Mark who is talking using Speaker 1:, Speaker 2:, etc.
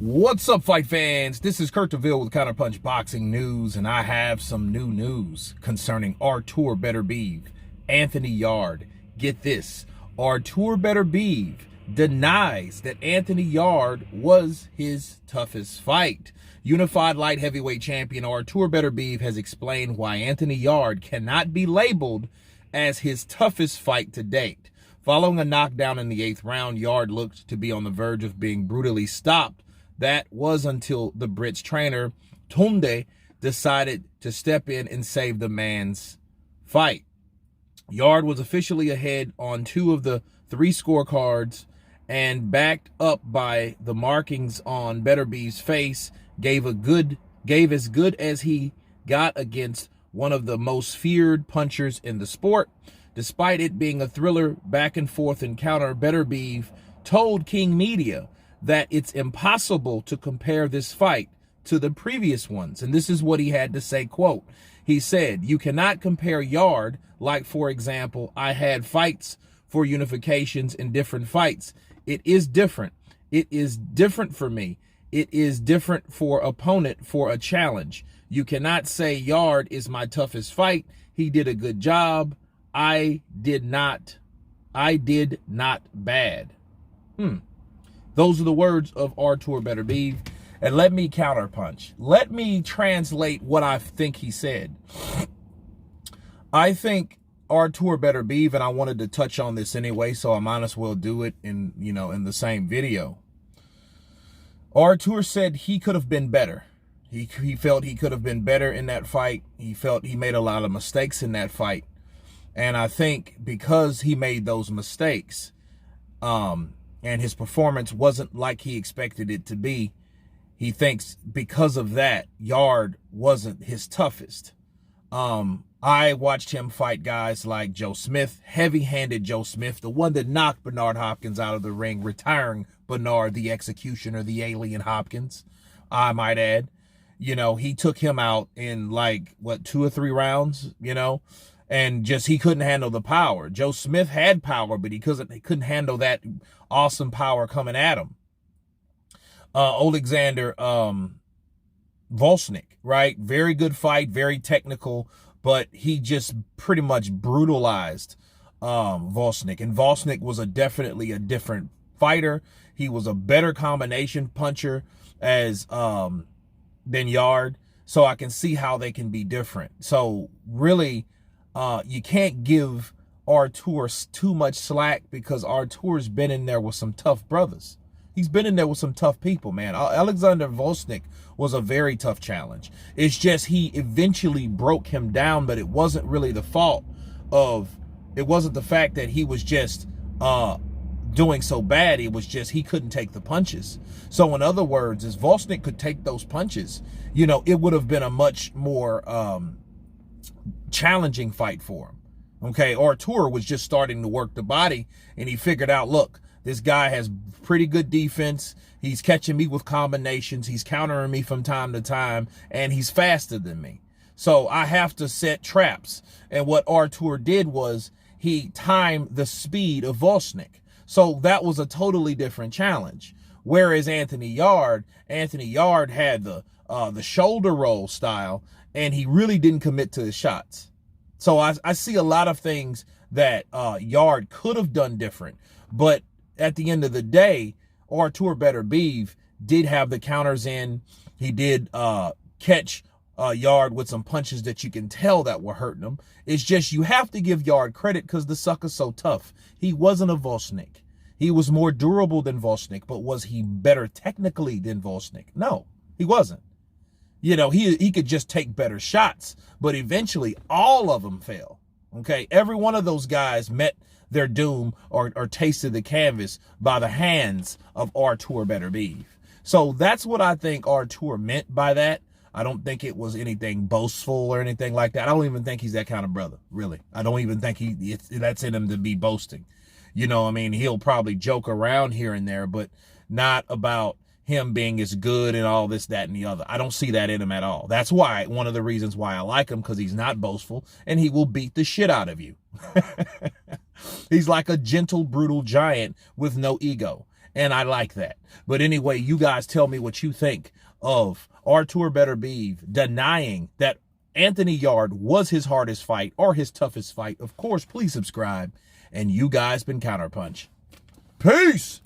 Speaker 1: What's up, fight fans? This is Beterbiev with Counterpunch Boxing News, and I have some new news concerning Artur Beterbiev, Anthony Yarde. Get this, Artur Beterbiev denies that Anthony Yarde was his toughest fight. Unified light heavyweight champion Artur Beterbiev has explained why Anthony Yarde cannot be labeled as his toughest fight to date. Following a knockdown in the 8th round, Yarde looked to be on the verge of being brutally stopped. That was until the Brits trainer, Tunde, decided to step in and save the man's fight. Yarde was officially ahead on 2 of the 3 scorecards and, backed up by the markings on Beterbiev's face, gave as good as he got against one of the most feared punchers in the sport. Despite it being a thriller back-and-forth encounter, Beterbiev told King Media that it's impossible to compare this fight to the previous ones. And this is what he had to say, quote, he said, "You cannot compare Yarde, like, for example, I had fights for unifications in different fights. It is different. It is different for me. It is different for opponent for a challenge. You cannot say Yarde is my toughest fight. He did a good job. I did not bad." Those are the words of Artur Beterbiev. And let me counterpunch. Let me translate what I think he said. I think Artur Beterbiev, and I wanted to touch on this anyway, so I might as well do it in the same video. Artur said he could have been better. He felt he could have been better in that fight. He felt he made a lot of mistakes in that fight. And I think because he made those mistakes, and his performance wasn't like he expected it to be, he thinks because of that, Yarde wasn't his toughest. I watched him fight guys like Joe Smith, heavy-handed Joe Smith, the one that knocked Bernard Hopkins out of the ring, retiring Bernard the Executioner, the Alien Hopkins, I might add. He took him out in 2 or 3 rounds, and just he couldn't handle the power. Joe Smith had power, but he couldn't handle that awesome power coming at him. Alexander Volsnik, right? Very good fight, very technical, but he just pretty much brutalized Volsnik. And Volsnik was definitely a different fighter. He was a better combination puncher than Yarde. So I can see how they can be different. So really, you can't give Artur too much slack because Artur's been in there with some tough brothers. He's been in there with some tough people, man. Alexander Volsnik was a very tough challenge. It's just he eventually broke him down, but it wasn't really the fault of, it wasn't the fact that he was just doing so bad. It was just he couldn't take the punches. So in other words, if Volsnik could take those punches, it would have been a much more challenging fight for him. Okay, Artur was just starting to work the body, and he figured out, look, this guy has pretty good defense. He's catching me with combinations. He's countering me from time to time, and he's faster than me. So I have to set traps. And what Artur did was he timed the speed of Volsnik. So that was a totally different challenge. Whereas Anthony Yarde had the shoulder roll style, and he really didn't commit to his shots. So I see a lot of things that Yarde could have done different. But at the end of the day, Artur Beterbiev did have the counters in. He did catch Yarde with some punches that you can tell that were hurting him. It's just you have to give Yarde credit because the sucker's so tough. He wasn't a Volsnik. He was more durable than Volsnik, but was he better technically than Volsnik? No, he wasn't. He could just take better shots, but eventually all of them fell. Okay, every one of those guys met their doom or tasted the canvas by the hands of Artur Beterbiev. So that's what I think Artur meant by that. I don't think it was anything boastful or anything like that. I don't even think he's that kind of brother, really. I don't even think that's in him to be boasting. He'll probably joke around here and there, but not about him being as good and all this, that, and the other. I don't see that in him at all. That's why, one of the reasons why I like him, because he's not boastful, and he will beat the shit out of you. He's like a gentle, brutal giant with no ego. And I like that. But anyway, you guys tell me what you think of Artur Beterbiev denying that Anthony Yarde was his hardest fight or his toughest fight. Of course, please subscribe. And you guys been Counterpunch. Peace!